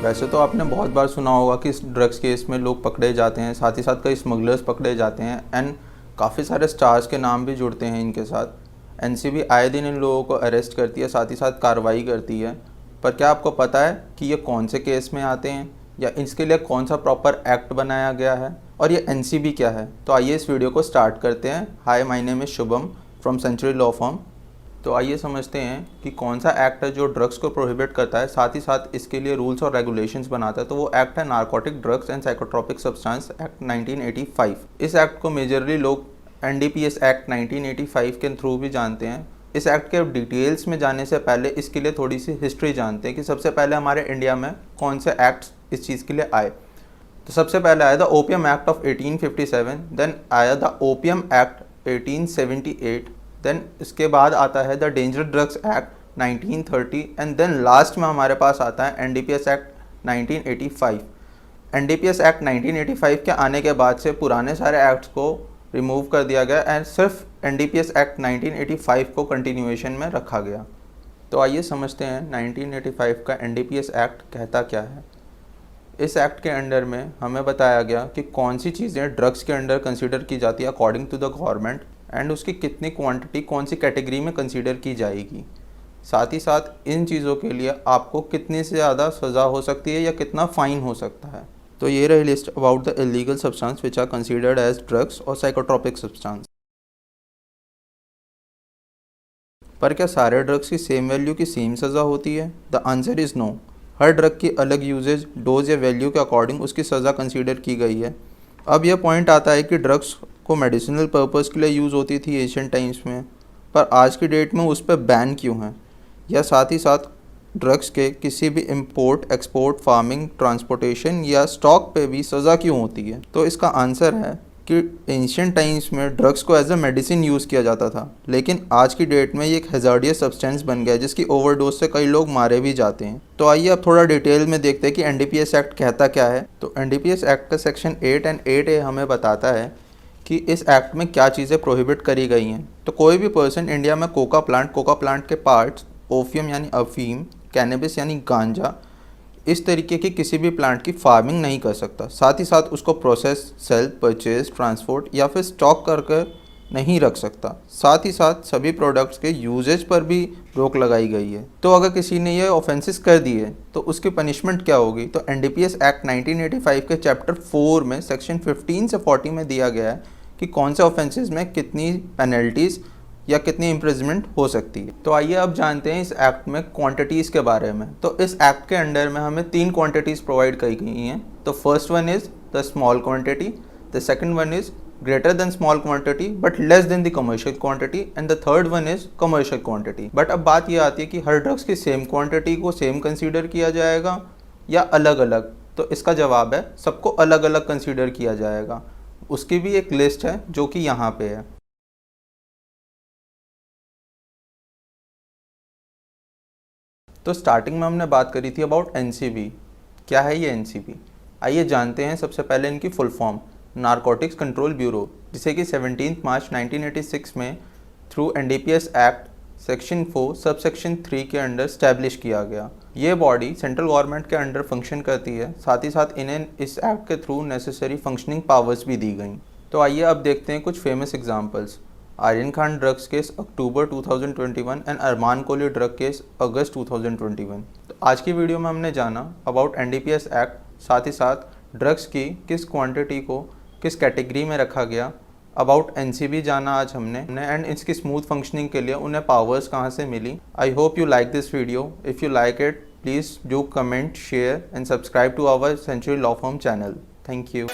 वैसे तो आपने बहुत बार सुना होगा कि ड्रग्स केस में लोग पकड़े जाते हैं, साथ ही साथ कई स्मगलर्स पकड़े जाते हैं एंड काफ़ी सारे स्टार्स के नाम भी जुड़ते हैं इनके साथ। एनसीबी आए दिन इन लोगों को अरेस्ट करती है, साथ ही साथ कार्रवाई करती है। पर क्या आपको पता है कि ये कौन से केस में आते हैं या इसके लिए कौन सा प्रॉपर एक्ट बनाया गया है और ये एनसीबी क्या है? तो आइए इस वीडियो को स्टार्ट करते हैं। Hi, my name is Shubham from Century Law Firm. तो आइए समझते हैं कि कौन सा एक्ट है जो ड्रग्स को प्रोहिबिट करता है, साथ ही साथ इसके लिए रूल्स और रेगुलेशंस बनाता है। तो वो एक्ट है narcotic drugs and psychotropic substance act 1985। इस एक्ट को मेजरली लोग एनडीपीएस एक्ट 1985 के थ्रू भी जानते हैं। इस एक्ट के डिटेल्स में जाने से पहले इसके लिए थोड़ी सी हिस्ट्री जानते हैं कि सबसे पहले हमारे इंडिया में कौन से एक्ट्स इस चीज़ के लिए आए। तो सबसे पहले आया the opium act of 1857, then आया द ओपियम एक्ट 1878, देन इसके बाद आता है the dangerous drugs act 1930 and then last में हमारे पास आता है एनडीपीएस एक्ट 1985। एनडीपीएस एक्ट 1985 के आने के बाद से पुराने सारे एक्ट्स को रिमूव कर दिया गया एंड सिर्फ एनडीपीएस एक्ट 1985 को कंटिन्यूएशन में रखा गया। तो आइए समझते हैं 1985 का एनडीपीएस एक्ट कहता क्या है। इस एक्ट के अंडर में हमें बताया गया कि कौन सी चीज़ें ड्रग्स के अंडर कंसीडर की जाती है according to the government and उसकी कितनी क्वांटिटी कौन सी कैटेगरी में कंसीडर की जाएगी। साथ ही साथ इन चीज़ों के लिए आपको कितनी से ज़्यादा सज़ा हो सकती है या कितना फ़ाइन हो सकता है। तो ये रही list about the illegal substance which are considered as drugs और साइकोट्रोपिक सब्सटेंस। पर क्या सारे ड्रग्स की सेम वैल्यू की सेम सज़ा होती है? The answer is no. हर ड्रग की अलग यूजेज, डोज या वैल्यू के अकॉर्डिंग उसकी सज़ा कंसीडर की गई है। अब यह पॉइंट आता है कि ड्रग्स को मेडिसिनल पर्पस के लिए यूज़ होती थी एशियन टाइम्स में, पर आज की डेट में उस पर बैन क्यों है? या साथ ही साथ ड्रग्स के किसी भी इंपोर्ट, एक्सपोर्ट, फार्मिंग, ट्रांसपोर्टेशन या स्टॉक पे भी सज़ा क्यों होती है? तो इसका आंसर है कि एंशियंट टाइम्स में ड्रग्स को एज अ मेडिसिन यूज़ किया जाता था, लेकिन आज की डेट में ये एक हैज़ार्डियस सब्सटेंस बन गया है जिसकी ओवरडोज से कई लोग मारे भी जाते हैं। तो आइए अब थोड़ा डिटेल में देखते हैं कि एनडीपीएस एक्ट कहता क्या है। तो एनडीपीएस एक्ट का सेक्शन 8 एंड 8A हमें बताता है कि इस एक्ट में क्या चीज़ें प्रोहिबिट करी गई हैं। तो कोई भी पर्सन इंडिया में कोका प्लांट के पार्ट्स, ओपियम यानी अफीम, कैनबिस यानी गांजा, इस तरीके की किसी भी प्लांट की फार्मिंग नहीं कर सकता। साथ ही साथ उसको प्रोसेस, सेल, परचेज, ट्रांसपोर्ट या फिर स्टॉक करके नहीं रख सकता। साथ ही साथ सभी प्रोडक्ट्स के यूजेज पर भी रोक लगाई गई है। तो अगर किसी ने ये ऑफेंसेस कर दिए तो उसकी पनिशमेंट क्या होगी? तो एनडीपीएस एक्ट 1985 के चैप्टर 4 में सेक्शन 15 से 40 में दिया गया है कि कौन से ऑफेंसेस में कितनी पेनल्टीज़ या कितनी इम्प्रिजमेंट हो सकती है। तो आइए अब जानते हैं इस एक्ट में क्वांटिटीज़ के बारे में। तो इस एक्ट के अंडर में हमें 3 क्वांटिटीज़ प्रोवाइड की गई हैं। तो first one is the small quantity, the second one is greater than small quantity but less than the commercial quantity and the third one is commercial quantity. But अब बात ये आती है कि हर ड्रग्स की सेम क्वांटिटी को same consider किया जाएगा या अलग अलग? तो इसका जवाब है सबको अलग अलग कंसीडर किया जाएगा। उसकी भी एक लिस्ट है जो कि यहाँ पे है। तो स्टार्टिंग में हमने बात करी थी अबाउट एनसीबी। क्या है ये एनसीबी? आइए जानते हैं सबसे पहले इनकी full form. Narcotics control bureau, जिसे कि 17 मार्च 1986 में through NDPS act section 4 sub section 3 के अंडर स्टैब्लिश किया गया। ये बॉडी सेंट्रल गवर्नमेंट के अंडर फंक्शन करती है। साथ ही साथ इन्हें इस एक्ट के थ्रू नेसेसरी फंक्शनिंग पावर्स भी दी गई। तो आइए अब देखते हैं कुछ famous examples. Aryan Khan drugs case अक्टूबर 2021 and Armaan Kohli drug case अगस्त 2021। तो आज की वीडियो में हमने जाना अबाउट एनडीपीएस एक्ट, साथ ही साथ ड्रग्स की किस क्वांटिटी को किस कैटेगरी में रखा गया, अबाउट एनसीबी जाना आज हमने एंड इसकी स्मूथ फंक्शनिंग के लिए उन्हें पावर्स कहाँ से मिली। I hope you like this video. If you like it, please do comment, share and subscribe to our Century Law Firm channel. Thank you.